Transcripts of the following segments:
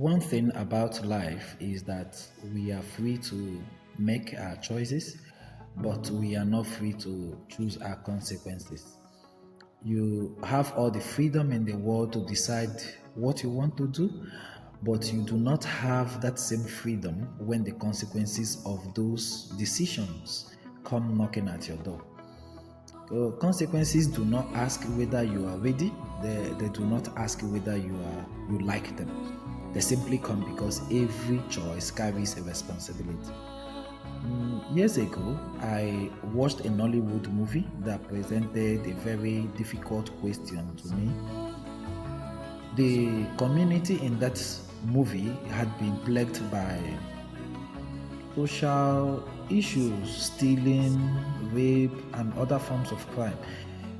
One thing about life is that we are free to make our choices, but we are not free to choose our consequences. You have all the freedom in the world to decide what you want to do, but you do not have that same freedom when the consequences of those decisions come knocking at your door. Consequences do not ask whether you are ready. They do not ask whether you like them. They simply come because every choice carries a responsibility. Years ago, I watched a Nollywood movie that presented a very difficult question to me. The community in that movie had been plagued by social issues, stealing, rape, and other forms of crime.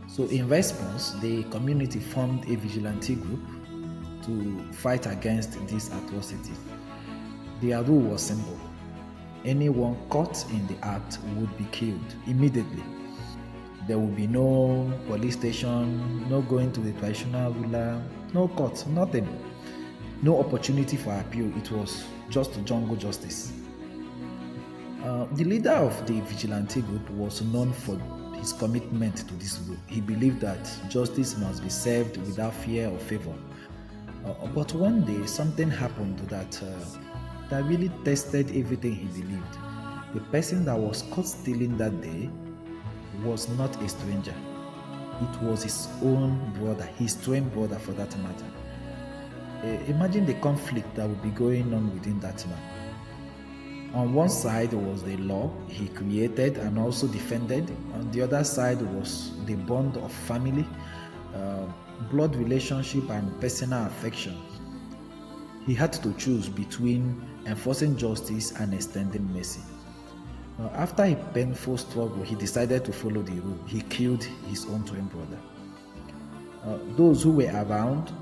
So, in response, the community formed a vigilante group to fight against these atrocities. Their rule was simple: anyone caught in the act would be killed immediately. There would be no police station, no going to the traditional ruler, no court, nothing. No opportunity for appeal. It was just jungle justice. The leader of the vigilante group was known for his commitment to this rule. He believed that justice must be served without fear or favor. But one day, something happened that really tested everything he believed. The person that was caught stealing that day was not a stranger. It was his own brother, his twin brother for that matter. Imagine the conflict that would be going on within that man. On one side was the law he created and also defended. On the other side was the bond of family, uh, blood relationship, and personal affection. He had to choose between enforcing justice and extending mercy. After a painful struggle, he decided to follow the rule. He killed his own twin brother. Those who were around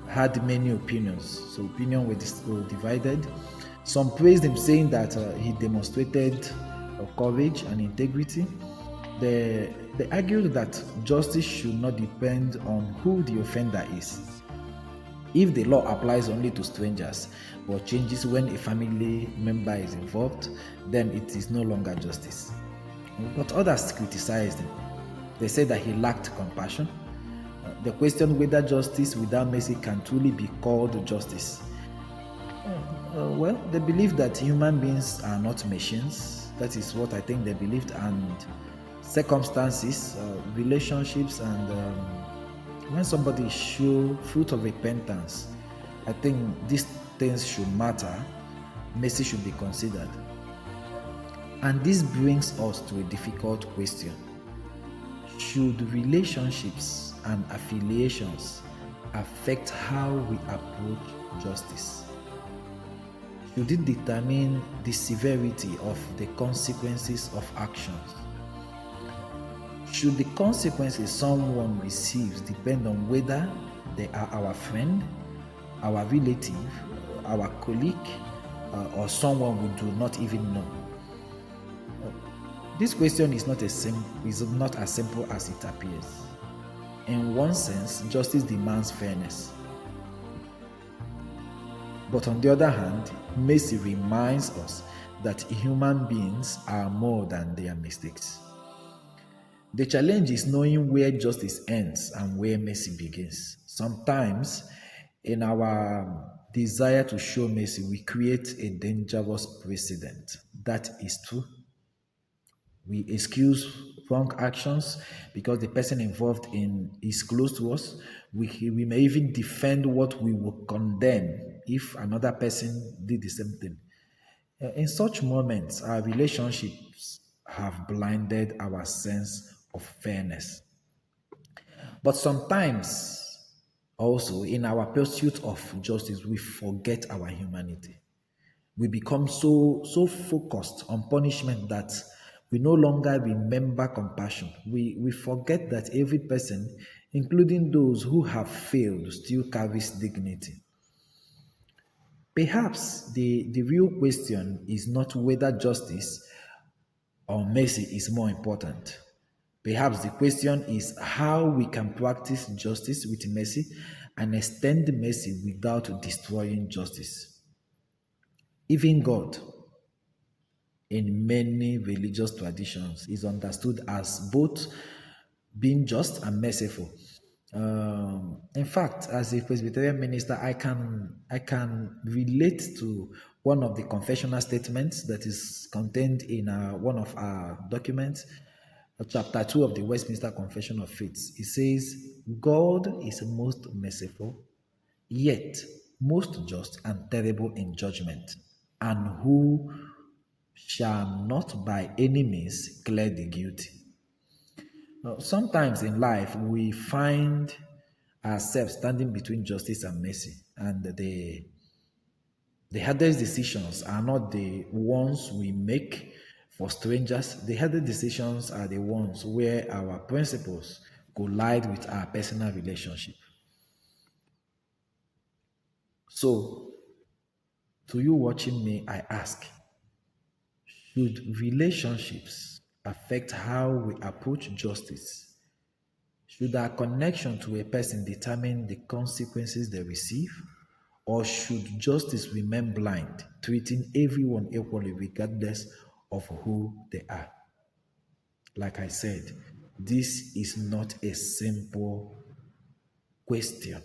had many opinions, so opinions were divided. Some praised him, saying that he demonstrated courage and integrity. They argued that justice should not depend on who the offender is. If the law applies only to strangers but changes when a family member is involved, then it is no longer justice. But others criticized him. They said that he lacked compassion. They questioned whether justice without mercy can truly be called justice. Well, they believe that human beings are not machines. That is what I think they believed, and circumstances, relationships, and when somebody show fruit of repentance, I think these things should matter. Mercy should be considered. And this brings us to a difficult question: should relationships and affiliations affect how we approach justice? Should it determine the severity of the consequences of actions? Should the consequences someone receives depend on whether they are our friend, our relative, our colleague, or someone we do not even know? This question is not as simple as it appears. In one sense, justice demands fairness. But on the other hand, mercy reminds us that human beings are more than their mistakes. The challenge is knowing where justice ends and where mercy begins. Sometimes, in our desire to show mercy, we create a dangerous precedent. That is true. We excuse wrong actions because the person involved in is close to us. We may even defend what we will condemn if another person did the same thing. In such moments, our relationships have blinded our sense of fairness. But sometimes, also, in our pursuit of justice, we forget our humanity. We become so focused on punishment that we no longer remember compassion. We forget that every person, including those who have failed, still carries dignity. Perhaps the real question is not whether justice or mercy is more important. Perhaps the question is how we can practice justice with mercy and extend mercy without destroying justice. Even God, in many religious traditions, is understood as both being just and merciful. In fact, as a Presbyterian minister, I can relate to one of the confessional statements that is contained in one of our documents, chapter 2 of the Westminster Confession of Faith. It says, God is most merciful, yet most just and terrible in judgment, and who shall not by any means clear the guilty. Now, sometimes in life, we find ourselves standing between justice and mercy, and the hardest decisions are not the ones we make for strangers. The hardest decisions are the ones where our principles collide with our personal relationship. So, to you watching me, I ask, should relationships affect how we approach justice? Should our connection to a person determine the consequences they receive? Or should justice remain blind, treating everyone equally regardless of who they are? Like I said, this is not a simple question.